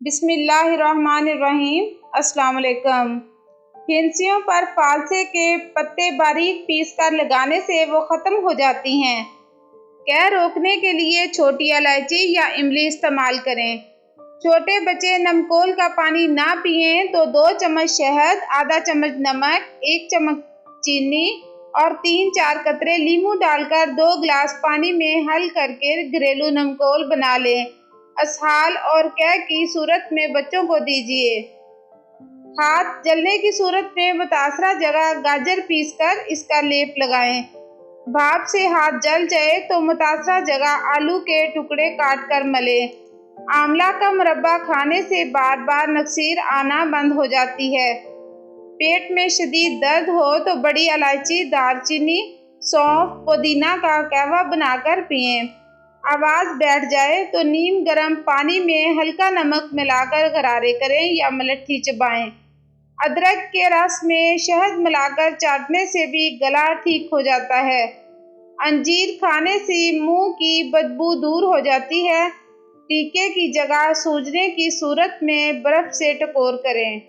بسم اللہ الرحمن الرحیم۔ السلام علیکم۔ پھنسیوں پر فالسے کے پتے باریک پیس کر لگانے سے وہ ختم ہو جاتی ہیں۔ قے روکنے کے لیے چھوٹی الائچی یا املی استعمال کریں۔ چھوٹے بچے نمکول کا پانی نہ پئیں تو 2 چمچ شہد، آدھا چمچ نمک، 1 چمچ چینی اور 3-4 قطرے لیموں ڈال کر 2 گلاس پانی میں حل کر کے گھریلو نمکول بنا لیں۔ اسہال اور قے کی صورت میں بچوں کو دیجیے۔ ہاتھ جلنے کی صورت میں متاثرہ جگہ گاجر پیس کر اس کا لیپ لگائیں۔ بھاپ سے ہاتھ جل جائے تو متاثرہ جگہ آلو کے ٹکڑے کاٹ کر ملیں۔ آملہ کا مربع کھانے سے بار بار نکسیر آنا بند ہو جاتی ہے۔ پیٹ میں شدید درد ہو تو بڑی الائچی، دار چینی، سونف، پودینہ کا قہوہ بنا کر پئیں۔ آواز بیٹھ جائے تو نیم گرم پانی میں ہلکا نمک ملا کر غرارے کریں یا ملٹھی چبائیں۔ ادرک کے رس میں شہد ملا کر چاٹنے سے بھی گلا ٹھیک ہو جاتا ہے۔ انجیر کھانے سے منہ کی بدبو دور ہو جاتی ہے۔ ٹیکے کی جگہ سوجنے کی صورت میں برف سے ٹکور کریں۔